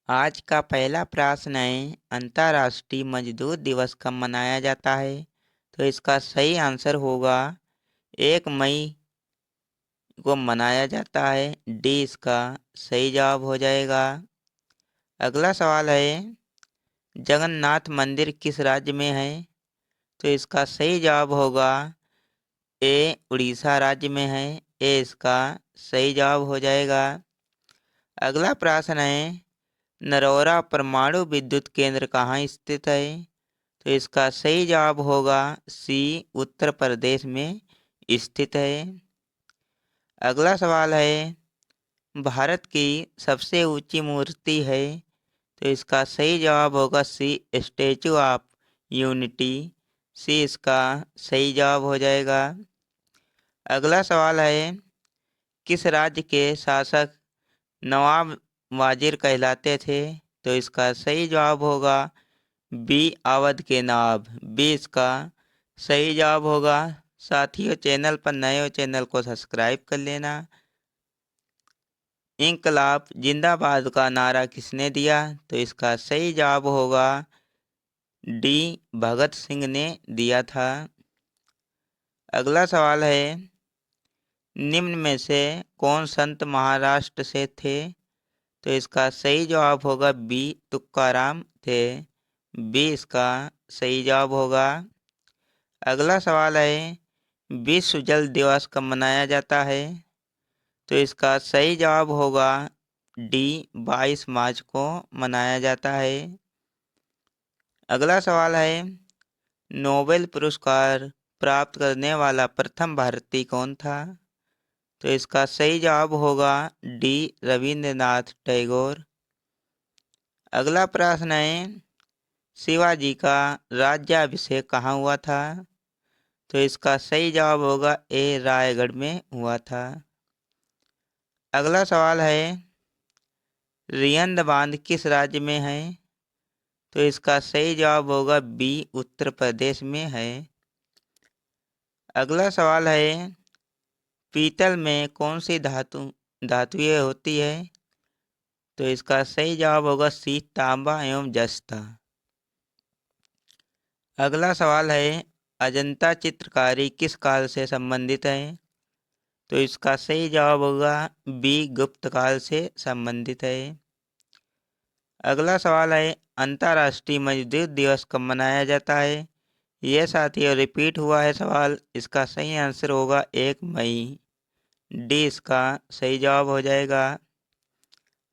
आज का पहला प्रश्न है, अंतर्राष्ट्रीय मजदूर दिवस कब मनाया जाता है? तो इसका सही आंसर होगा 1 मई को मनाया जाता है। डी इसका सही जवाब हो जाएगा। अगला सवाल है, जगन्नाथ मंदिर किस राज्य में है? तो इसका सही जवाब होगा ए, उड़ीसा राज्य में है। ए इसका सही जवाब हो जाएगा। अगला प्रश्न है, नरौरा परमाणु विद्युत केंद्र कहाँ स्थित है? तो इसका सही जवाब होगा सी, उत्तर प्रदेश में स्थित है। अगला सवाल है, भारत की सबसे ऊंची मूर्ति है? तो इसका सही जवाब होगा सी, स्टैचू ऑफ यूनिटी। सी इसका सही जवाब हो जाएगा। अगला सवाल है, किस राज्य के शासक नवाब वाजिर कहलाते थे? तो इसका सही जवाब होगा बी, अवध के नवाब। बी इसका सही जवाब होगा। साथियों, चैनल पर नए हो चैनल को सब्सक्राइब कर लेना। इंकलाब जिंदाबाद का नारा किसने दिया? तो इसका सही जवाब होगा डी, भगत सिंह ने दिया था। अगला सवाल है, निम्न में से कौन संत महाराष्ट्र से थे? तो इसका सही जवाब होगा बी, तुकाराम थे। बी इसका सही जवाब होगा। अगला सवाल है, विश्व जल दिवस कब मनाया जाता है? तो इसका सही जवाब होगा डी, 22 मार्च को मनाया जाता है। अगला सवाल है, नोबेल पुरस्कार प्राप्त करने वाला प्रथम भारतीय कौन था? तो इसका सही जवाब होगा डी, रविंद्रनाथ टैगोर। अगला प्रश्न है, शिवाजी का राज्याभिषेक कहाँ हुआ था? तो इसका सही जवाब होगा ए, रायगढ़ में हुआ था। अगला सवाल है, रियंद बांध किस राज्य में है? तो इसका सही जवाब होगा बी, उत्तर प्रदेश में है। अगला सवाल है, पीतल में कौन सी धातुएं होती है? तो इसका सही जवाब होगा सी, तांबा एवं जस्ता। अगला सवाल है, अजंता चित्रकारी किस काल से संबंधित है? तो इसका सही जवाब होगा बी, गुप्त काल से संबंधित है। अगला सवाल है, अंतर्राष्ट्रीय मजदूर दिवस कब मनाया जाता है? यह साथियों रिपीट हुआ है सवाल। इसका सही आंसर होगा 1 मई। डी इसका सही जवाब हो जाएगा।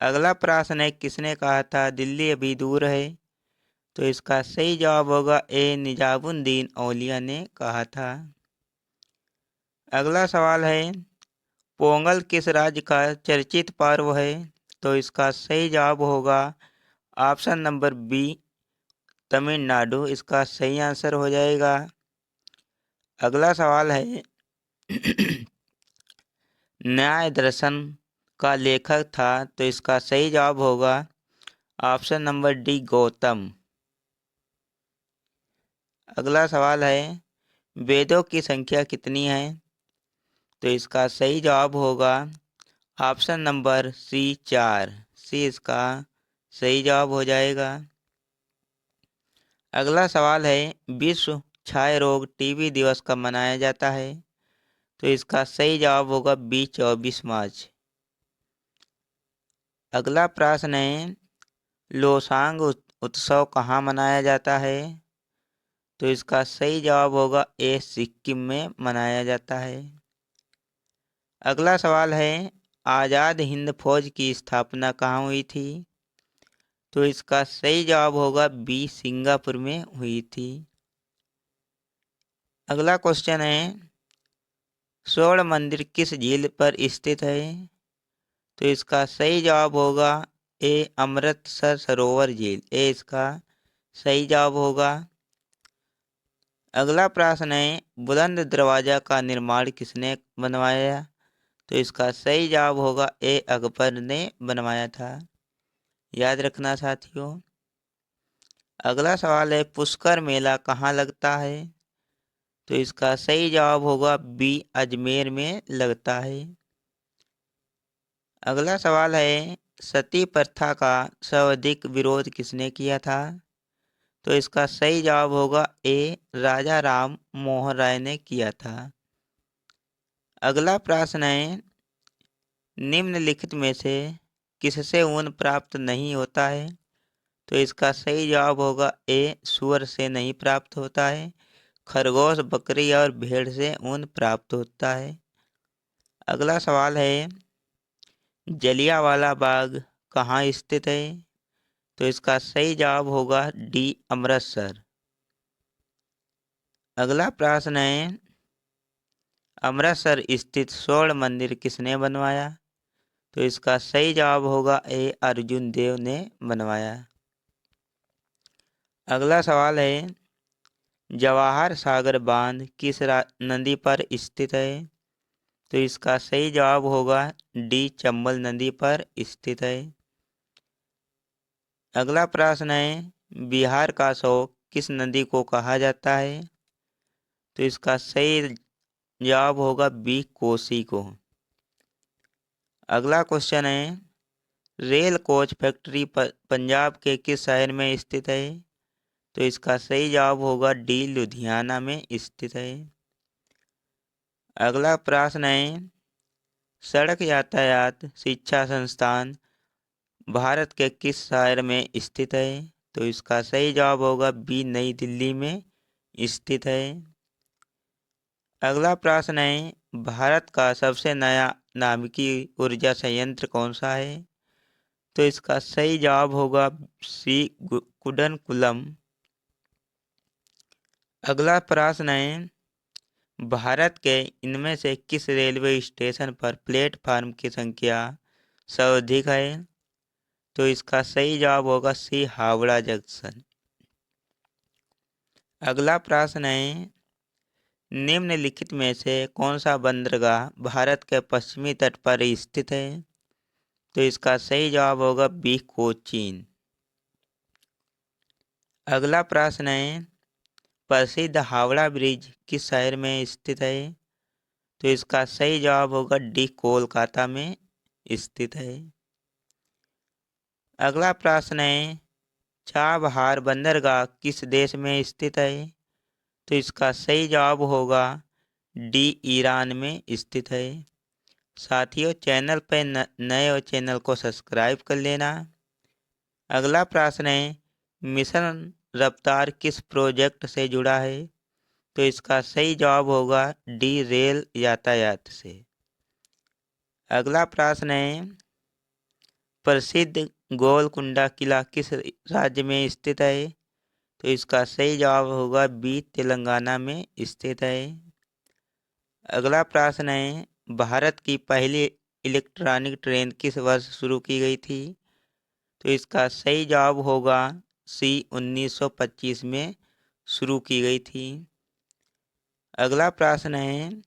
अगला प्रश्न है, किसने कहा था दिल्ली अभी दूर है? तो इसका सही जवाब होगा ए, निजामुद्दीन औलिया ने कहा था। अगला सवाल है, पोंगल किस राज्य का चर्चित पर्व है? तो इसका सही जवाब होगा ऑप्शन नंबर बी, तमिलनाडु। इसका सही आंसर हो जाएगा। अगला सवाल है, न्याय दर्शन का लेखक था? तो इसका सही जवाब होगा ऑप्शन नंबर डी, गौतम। अगला सवाल है, वेदों की संख्या कितनी है? तो इसका सही जवाब होगा ऑप्शन नंबर सी, 4। सी इसका सही जवाब हो जाएगा। अगला सवाल है, विश्व क्षय रोग टीबी दिवस कब मनाया जाता है? तो इसका सही जवाब होगा बी, 24 मार्च। अगला प्रश्न है, लोसांग उत्सव कहाँ मनाया जाता है? तो इसका सही जवाब होगा ए, सिक्किम में मनाया जाता है। अगला सवाल है, आज़ाद हिंद फौज की स्थापना कहाँ हुई थी? तो इसका सही जवाब होगा बी, सिंगापुर में हुई थी। अगला क्वेश्चन है, स्वर्ण मंदिर किस झील पर स्थित है? तो इसका सही जवाब होगा ए, अमृतसर सरोवर झील। ए इसका सही जवाब होगा। अगला प्रश्न है, बुलंद दरवाजा का निर्माण किसने बनवाया? तो इसका सही जवाब होगा ए, अकबर ने बनवाया था। याद रखना साथियों। अगला सवाल है, पुष्कर मेला कहाँ लगता है? तो इसका सही जवाब होगा बी, अजमेर में लगता है। अगला सवाल है, सती प्रथा का सर्वाधिक विरोध किसने किया था? तो इसका सही जवाब होगा ए, राजा राम मोहन राय ने किया था। अगला प्रश्न है, निम्नलिखित में से किससे ऊन प्राप्त नहीं होता है? तो इसका सही जवाब होगा ए, सूअर से नहीं प्राप्त होता है। खरगोश, बकरी और भेड़ से ऊन प्राप्त होता है। अगला सवाल है, जलियांवाला बाग कहाँ स्थित है? तो इसका सही जवाब होगा डी, अमृतसर। अगला प्रश्न है, अमृतसर स्थित स्वर्ण मंदिर किसने बनवाया? तो इसका सही जवाब होगा ए, अर्जुन देव ने बनवाया। अगला सवाल है, जवाहर सागर बांध किस नदी पर स्थित है? तो इसका सही जवाब होगा डी, चंबल नदी पर स्थित है। अगला प्रश्न है, बिहार का शोक किस नदी को कहा जाता है? तो इसका सही जवाब होगा बी, कोसी को। अगला क्वेश्चन है, रेल कोच फैक्ट्री पंजाब के किस शहर में स्थित है? तो इसका सही जवाब होगा डी, लुधियाना में स्थित है। अगला प्रश्न है, सड़क यातायात शिक्षा संस्थान भारत के किस शहर में स्थित है? तो इसका सही जवाब होगा बी, नई दिल्ली में स्थित है। अगला प्रश्न है, भारत का सबसे नया नाभिकीय ऊर्जा संयंत्र कौन सा है? तो इसका सही जवाब होगा सी, कुडनकुलम। अगला प्रश्न है, भारत के इनमें से किस रेलवे स्टेशन पर प्लेटफार्म की संख्या सर्वाधिक है? तो इसका सही जवाब होगा सी, हावड़ा जंक्शन। अगला प्रश्न है, निम्नलिखित में से कौन सा बंदरगाह भारत के पश्चिमी तट पर स्थित है? तो इसका सही जवाब होगा बी, कोचीन। अगला प्रश्न है, प्रसिद्ध हावड़ा ब्रिज किस शहर में स्थित है? तो इसका सही जवाब होगा डी, कोलकाता में स्थित है। अगला प्रश्न है, चाबहार बंदरगाह किस देश में स्थित है? तो इसका सही जवाब होगा डी, ईरान में स्थित है। साथियों, चैनल पर नए हो चैनल को सब्सक्राइब कर लेना। अगला प्रश्न है, मिशन रफ्तार किस प्रोजेक्ट से जुड़ा है? तो इसका सही जवाब होगा डी, रेल यातायात से। अगला प्रश्न है, प्रसिद्ध गोलकुंडा किला किस राज्य में स्थित है? तो इसका सही जवाब होगा बी, तेलंगाना में स्थित है। अगला प्रश्न है, भारत की पहली इलेक्ट्रॉनिक ट्रेन किस वर्ष शुरू की गई थी? तो इसका सही जवाब होगा सी, 1925 में शुरू की गई थी। अगला प्रश्न है,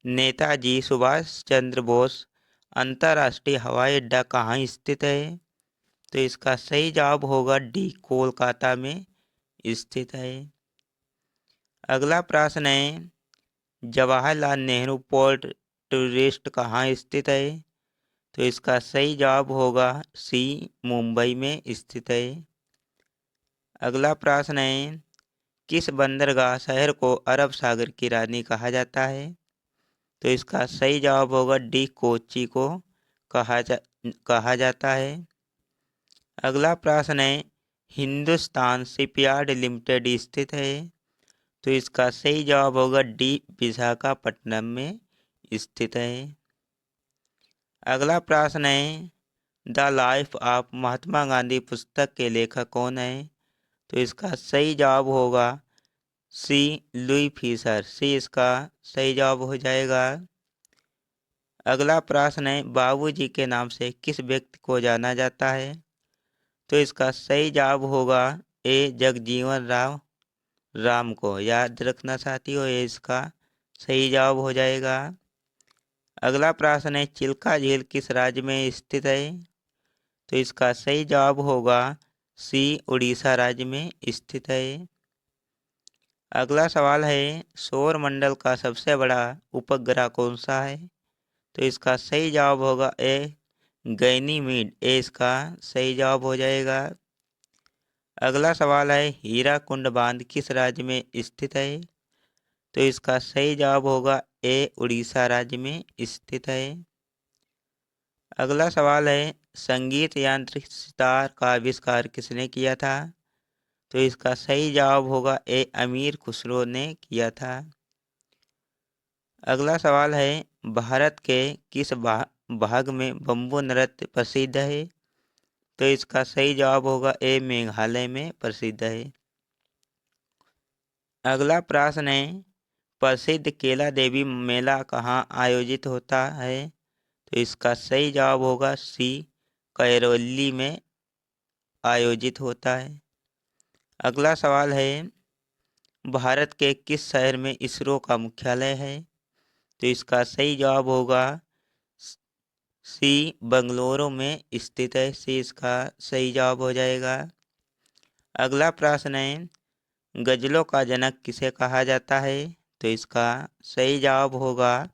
नेताजी सुभाष चंद्र बोस अंतर्राष्ट्रीय हवाई अड्डा कहाँ स्थित है? तो इसका सही जवाब होगा डी, कोलकाता में स्थित है। अगला प्रश्न है, जवाहरलाल नेहरू पोर्ट ट्रस्ट कहाँ स्थित है? तो इसका सही जवाब होगा सी, मुंबई में स्थित है। अगला प्रश्न है, किस बंदरगाह शहर को अरब सागर की रानी कहा जाता है? तो इसका सही जवाब होगा डी, कोच्चि को कहा जाता है। अगला प्रश्न है, हिंदुस्तान शिपयार्ड लिमिटेड स्थित है? तो इसका सही जवाब होगा डी, विशाखापट्टनम में स्थित है। अगला प्रश्न है, the life of Mahatma Gandhi पुस्तक के लेखक कौन है? तो इसका सही जवाब होगा सी, लुई फिशर। सी इसका सही जवाब हो जाएगा। अगला प्रश्न है, बाबूजी के नाम से किस व्यक्ति को जाना जाता है? तो इसका सही जवाब होगा ए, जगजीवन राम राम को। याद रखना साथियों, ये इसका सही जवाब हो जाएगा। अगला प्रश्न है, चिल्का झील किस राज्य में स्थित है? तो इसका सही जवाब होगा सी, उड़ीसा राज्य में स्थित है। अगला सवाल है, सौर मंडल का सबसे बड़ा उपग्रह कौन सा है? तो इसका सही जवाब होगा ए, गैनीमीड, ये इसका सही जवाब हो जाएगा। अगला सवाल है, हीराकुंड बांध किस राज्य में स्थित है? तो इसका सही जवाब होगा ए, उड़ीसा राज्य में स्थित है। अगला सवाल है, संगीत यांत्रिक सितार का आविष्कार किसने किया था? तो इसका सही जवाब होगा ए, अमीर खुसरो ने किया था। अगला सवाल है, भारत के किस भाग में बम्बू नृत्य प्रसिद्ध है? तो इसका सही जवाब होगा ए, मेघालय में प्रसिद्ध है। अगला प्रश्न है, प्रसिद्ध केला देवी मेला कहाँ आयोजित होता है? तो इसका सही जवाब होगा सी, करौली में आयोजित होता है। अगला सवाल है, भारत के किस शहर में इसरो का मुख्यालय है? तो इसका सही जवाब होगा सी, बंगलुरु में स्थित है। सी इसका सही जवाब हो जाएगा। अगला प्रश्न है, गजलों का जनक किसे कहा जाता है? तो इसका सही जवाब होगा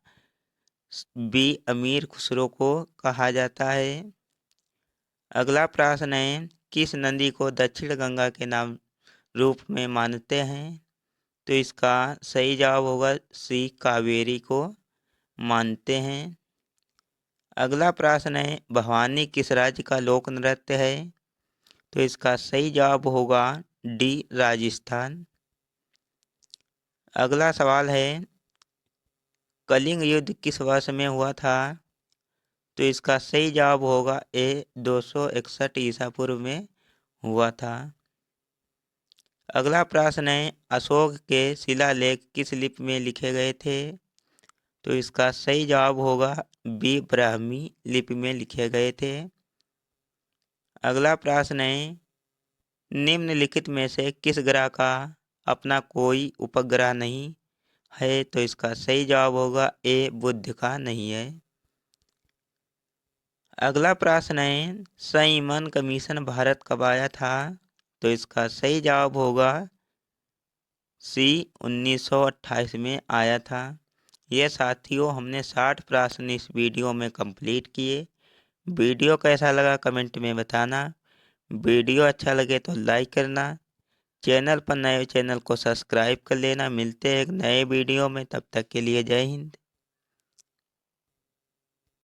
बी, अमीर खुसरो को कहा जाता है। अगला प्रश्न है, किस नदी को दक्षिण गंगा के नाम रूप में मानते हैं? तो इसका सही जवाब होगा सी, कावेरी को मानते हैं। अगला प्रश्न है, भवानी किस राज्य का लोक नृत्य है? तो इसका सही जवाब होगा डी, राजस्थान। अगला सवाल है, कलिंग युद्ध किस वर्ष में हुआ था? तो इसका सही जवाब होगा ए, 261 ईसा पूर्व में हुआ था। अगला प्रश्न है, अशोक के शिलालेख किस लिपि में लिखे गए थे? तो इसका सही जवाब होगा बी, ब्राह्मी लिपि में लिखे गए थे। अगला प्रश्न है, निम्नलिखित में से किस ग्रह का अपना कोई उपग्रह नहीं है? तो इसका सही जवाब होगा ए, बुध का नहीं है। अगला प्रश्न है, साइमन कमीशन भारत कब आया था? तो इसका सही जवाब होगा सी, 1928 में आया था। ये साथियों, हमने 60 प्रश्न इस वीडियो में कंप्लीट किए। वीडियो कैसा लगा कमेंट में बताना। वीडियो अच्छा लगे तो लाइक करना। चैनल पर नए चैनल को सब्सक्राइब कर लेना। मिलते हैं एक नए वीडियो में, तब तक के लिए जय हिंद।